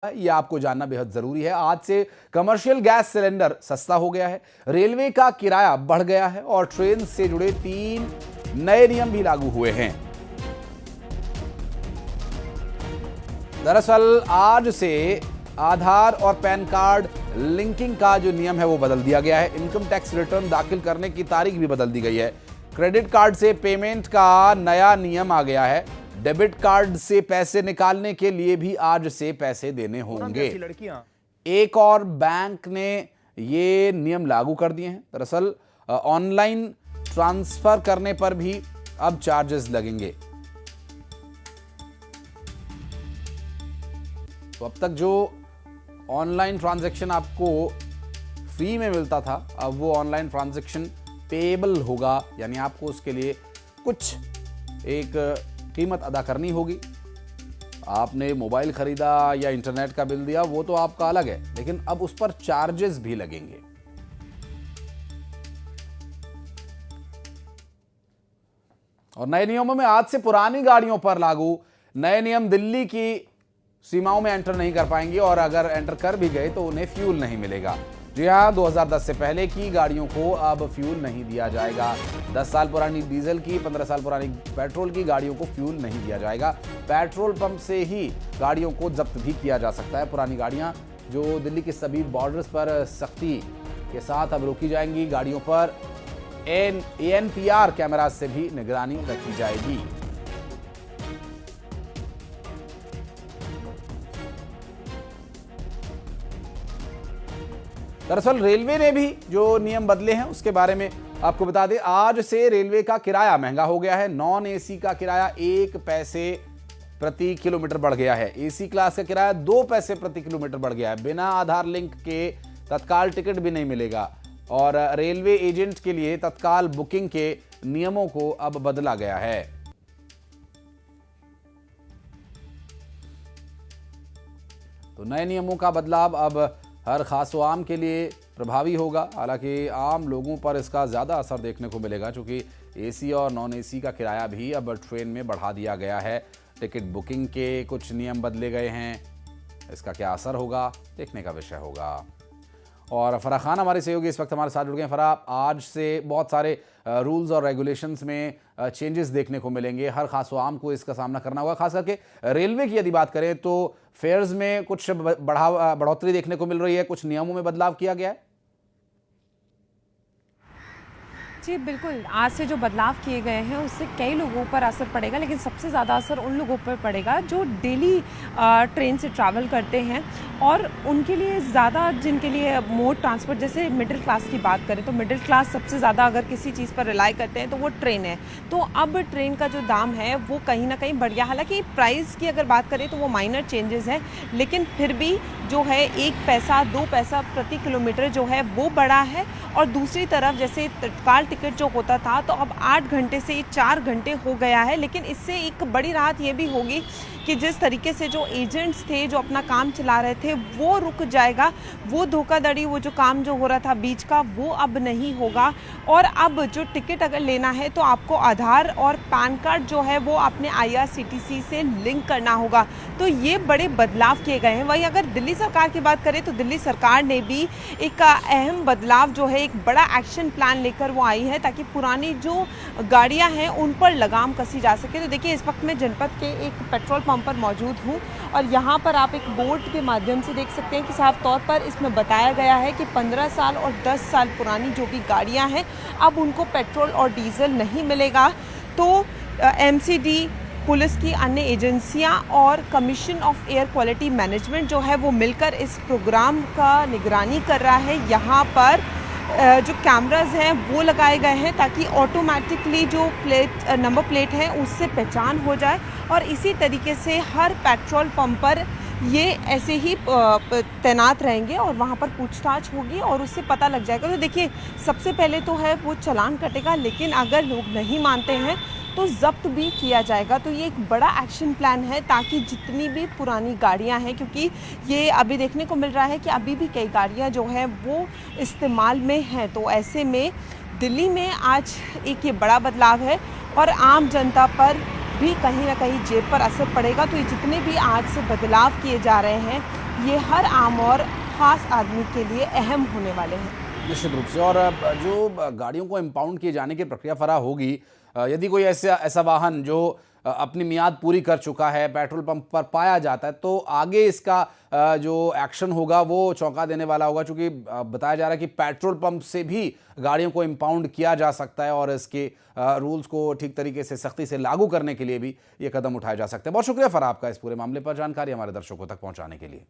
ये आपको जानना बेहद जरूरी है। आज से कमर्शियल गैस सिलेंडर सस्ता हो गया है, रेलवे का किराया बढ़ गया है और ट्रेन से जुड़े 3 नए नियम भी लागू हुए हैं। दरअसल आज से आधार और पैन कार्ड लिंकिंग का जो नियम है वो बदल दिया गया है। इनकम टैक्स रिटर्न दाखिल करने की तारीख भी बदल दी गई है। क्रेडिट कार्ड से पेमेंट का नया नियम आ गया है। डेबिट कार्ड से पैसे निकालने के लिए भी आज से पैसे देने होंगे। एक और बैंक ने ये नियम लागू कर दिए हैं। दरअसल ऑनलाइन ट्रांसफर करने पर भी अब चार्जेस लगेंगे। तो अब तक जो ऑनलाइन ट्रांजैक्शन आपको फ्री में मिलता था, अब वो ऑनलाइन ट्रांजैक्शन पेएबल होगा, यानी आपको उसके लिए कुछ एक कीमत अदा करनी होगी। आपने मोबाइल खरीदा या इंटरनेट का बिल दिया, वो तो आपका अलग है, लेकिन अब उस पर चार्जेस भी लगेंगे। और नए नियमों में आज से पुरानी गाड़ियों पर लागू नए नियम दिल्ली की सीमाओं में एंटर नहीं कर पाएंगे और अगर एंटर कर भी गए तो उन्हें फ्यूल नहीं मिलेगा। जी हां, 2010 से पहले की गाड़ियों को अब फ्यूल नहीं दिया जाएगा। 10 साल पुरानी डीजल की, 15 साल पुरानी पेट्रोल की गाड़ियों को फ्यूल नहीं दिया जाएगा। पेट्रोल पंप से ही गाड़ियों को जब्त भी किया जा सकता है। पुरानी गाड़ियां जो दिल्ली के सभी बॉर्डर्स पर सख्ती के साथ अब रोकी जाएंगी। गाड़ियों पर ANPR कैमरास से भी निगरानी रखी जाएगी। दरअसल रेलवे ने भी जो नियम बदले हैं उसके बारे में आपको बता दें। आज से रेलवे का किराया महंगा हो गया है। नॉन एसी का किराया 1 पैसे प्रति किलोमीटर बढ़ गया है। एसी क्लास का किराया 2 पैसे प्रति किलोमीटर बढ़ गया है। बिना आधार लिंक के तत्काल टिकट भी नहीं मिलेगा और रेलवे एजेंट के लिए तत्काल बुकिंग के नियमों को अब बदला गया है। तो नए नियमों का बदलाव अब हर खास व आम के लिए प्रभावी होगा। हालांकि आम लोगों पर इसका ज़्यादा असर देखने को मिलेगा, क्योंकि एसी और नॉन एसी का किराया भी अब ट्रेन में बढ़ा दिया गया है। टिकट बुकिंग के कुछ नियम बदले गए हैं। इसका क्या असर होगा, देखने का विषय होगा। और फराह खान हमारे सहयोगी इस वक्त हमारे साथ जुड़ गए हैं। फराह, आज से बहुत सारे रूल्स और रेगुलेशंस में चेंजेस देखने को मिलेंगे। हर खास आम को इसका सामना करना होगा। खास करके रेलवे की यदि बात करें तो फेयर्स में कुछ बढ़ोतरी देखने को मिल रही है, कुछ नियमों में बदलाव किया गया है। जी बिल्कुल, आज से जो बदलाव किए गए हैं उससे कई लोगों पर असर पड़ेगा, लेकिन सबसे ज़्यादा असर उन लोगों पर पड़ेगा जो डेली ट्रेन से ट्रैवल करते हैं और उनके लिए ज़्यादा, जिनके लिए मोड ट्रांसपोर्ट, जैसे मिडिल क्लास की बात करें तो मिडिल क्लास सबसे ज़्यादा अगर किसी चीज़ पर रिलाई करते हैं तो वो ट्रेन है। तो अब ट्रेन का जो दाम है वो कहीं ना कहीं बढ़ गया। हालांकि प्राइस की अगर बात करें तो वो माइनर चेंजेस है, लेकिन फिर भी जो है 1 पैसा 2 पैसा प्रति किलोमीटर जो है वो बढ़ा है। और दूसरी तरफ जैसे तत्काल टिकट जो होता था तो अब 8 घंटे से 4 घंटे हो गया है। लेकिन इससे एक बड़ी राहत ये भी होगी कि जिस तरीके से जो एजेंट्स थे जो अपना काम चला रहे थे वो रुक जाएगा। वो धोखाधड़ी, वो जो काम जो हो रहा था बीच का, वो अब नहीं होगा। और अब जो टिकट अगर लेना है तो आपको आधार और पैन कार्ड जो है वो अपने IRCTC से लिंक करना होगा। तो ये बड़े बदलाव किए गए हैं। वहीं अगर दिल्ली सरकार की बात करें तो दिल्ली सरकार ने भी एक अहम बदलाव जो है, एक बड़ा एक्शन प्लान लेकर वो आई है ताकि पुरानी जो गाड़ियां हैं उन पर लगाम कसी जा सके। तो देखिए, इस वक्त मैं जनपद के एक पेट्रोल पंप पर मौजूद हूं और यहां पर आप एक बोर्ड के माध्यम से देख सकते हैं कि साफ तौर पर इसमें बताया गया है कि 15 साल और 10 साल पुरानी जो भी गाड़ियां हैं अब उनको पेट्रोल और डीजल नहीं मिलेगा। तो MCD, पुलिस की अन्य एजेंसियां और commission of air quality management जो है वो मिलकर इस प्रोग्राम का निगरानी कर रहा है। यहाँ पर जो कैमराज हैं वो लगाए गए हैं ताकि ऑटोमेटिकली जो नंबर प्लेट है उससे पहचान हो जाए और इसी तरीके से हर पेट्रोल पंप पर ये ऐसे ही तैनात रहेंगे और वहाँ पर पूछताछ होगी और उससे पता लग जाएगा। तो देखिए, सबसे पहले तो है वो चालान कटेगा, लेकिन अगर लोग नहीं मानते हैं तो जब्त भी किया जाएगा। तो ये एक बड़ा एक्शन प्लान है ताकि जितनी भी पुरानी गाड़ियां हैं, क्योंकि ये अभी देखने को मिल रहा है कि अभी भी कई गाड़ियां जो हैं वो इस्तेमाल में हैं। तो ऐसे में दिल्ली में आज एक ये बड़ा बदलाव है और आम जनता पर भी कहीं ना कहीं जेब पर असर पड़ेगा। तो ये जितने भी आज से बदलाव किए जा रहे हैं ये हर आम और ख़ास आदमी के लिए अहम होने वाले हैं। निश्चित रूप से। और जो गाड़ियों को इम्पाउंड किए जाने की प्रक्रिया फरा होगी, यदि कोई ऐसा ऐसा वाहन जो अपनी मियाद पूरी कर चुका है पेट्रोल पंप पर पाया जाता है, तो आगे इसका जो एक्शन होगा वो चौंका देने वाला होगा, क्योंकि बताया जा रहा है कि पेट्रोल पंप से भी गाड़ियों को इम्पाउंड किया जा सकता है और इसके रूल्स को ठीक तरीके से सख्ती से लागू करने के लिए भी ये कदम उठाए जा सकते हैं। बहुत शुक्रिया फराह आपका इस पूरे मामले पर जानकारी हमारे दर्शकों तक पहुंचाने के लिए।